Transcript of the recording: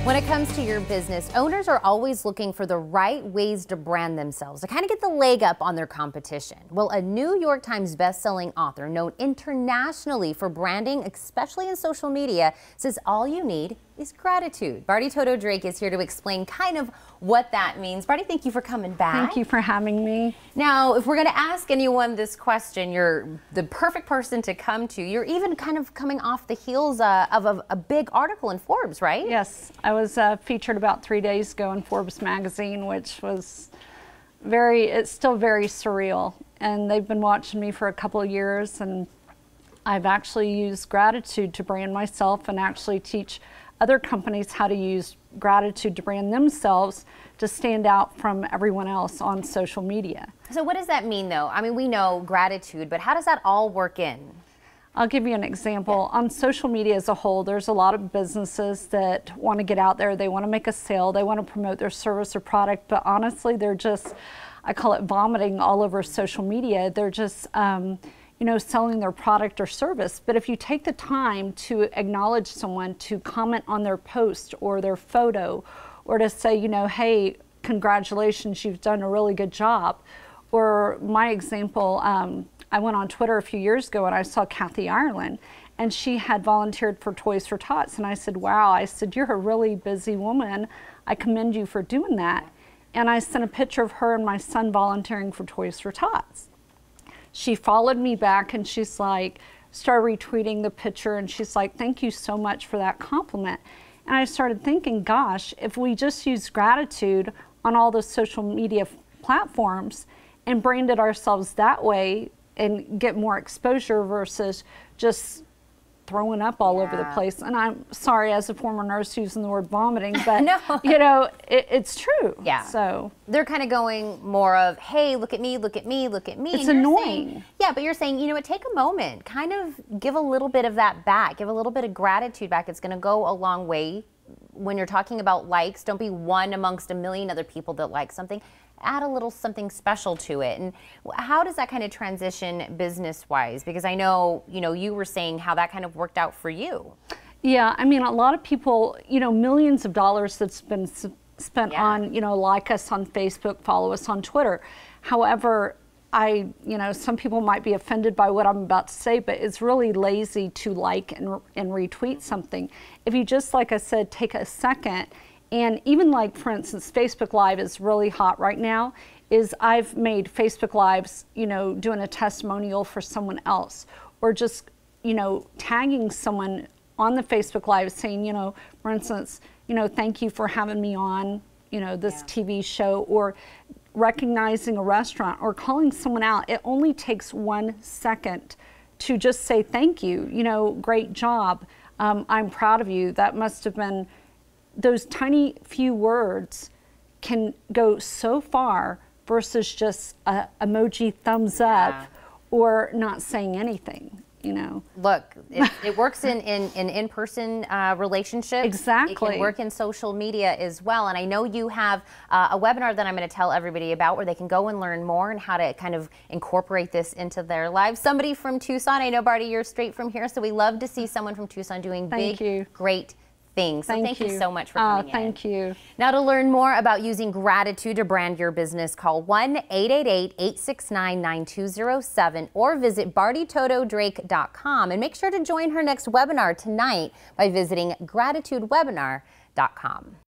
When it comes to your business, owners are always looking for the right ways to brand themselves to kind of get the leg up on their competition. Well, a New York Times best-selling author known internationally for branding, especially in social media, says all you need is gratitude. Barty Toto Drake is here to explain kind of what that means. Barty, thank you for coming back. Thank you for having me. Now, if we're going to ask anyone this question, you're the perfect person to come to. You're even kind of coming off the heels of a big article in Forbes, right? Yes, I was featured about 3 days ago in Forbes magazine, which was it's still very surreal. And they've been watching me for a couple of years, and I've actually used gratitude to brand myself and actually teach other companies how to use gratitude to brand themselves to stand out from everyone else on social media. So what does that mean, though? I mean, we know gratitude, but how does that all work in? I'll give you an example. On social media as a whole, there's a lot of businesses that want to get out there. They want to make a sale. They want to promote their service or product, but honestly, they're just, I call it vomiting all over social media. They're just, you know, selling their product or service. But if you take the time to acknowledge someone, to comment on their post or their photo, or to say, you know, hey, congratulations, you've done a really good job. Or my example, I went on Twitter a few years ago and I saw Kathy Ireland, and she had volunteered for Toys for Tots. And I said, wow, I said, you're a really busy woman. I commend you for doing that. And I sent a picture of her and my son volunteering for Toys for Tots. She followed me back and she's like, started retweeting the picture, and she's like, thank you so much for that compliment. And I started thinking, gosh, if we just use gratitude on all the social media platforms and branded ourselves that way and get more exposure versus just throwing up all over the place. And I'm sorry, as a former nurse, using the word vomiting, but No. you know, it's true. Yeah. So they're kind of going more of, hey, look at me, look at me, look at me. it's And you're annoying. saying, yeah, but you're saying, you know what, take a moment, kind of give a little bit of that back, give a little bit of gratitude back. It's going to go a long way. When you're talking about likes, don't be one amongst a million other people that like something. Add a little something special to it. And how does that kind of transition business-wise? Because I know, you know, you were saying how that kind of worked out for you. Yeah, I mean, a lot of people, you know, millions of dollars that's been spent on, you know, like us on Facebook, follow us on Twitter. However, you know, some people might be offended by what I'm about to say, but it's really lazy to like and retweet something. If you just, like I said, take a second. And even like, for instance, Facebook Live is really hot right now, is I've made Facebook Lives, you know, doing a testimonial for someone else, or just, you know, tagging someone on the Facebook Live saying, you know, for instance, you know, thank you for having me on, you know, this TV show, or recognizing a restaurant or calling someone out. It only takes 1 second to just say thank you, you know, great job, I'm proud of you. That must have been, those tiny few words can go so far versus just a emoji thumbs up or not saying anything, you know. Look, it works in in-person relationships. Exactly. It can work in social media as well. And I know you have a webinar that I'm going to tell everybody about where they can go and learn more and how to kind of incorporate this into their lives. Somebody from Tucson, I know, Barty, you're straight from here, so we love to see someone from Tucson doing great things. So thank you so much for coming in. Thank you. Now, to learn more about using gratitude to brand your business, call 1-888-869-9207 or visit bartytotodrake.com, and make sure to join her next webinar tonight by visiting gratitudewebinar.com.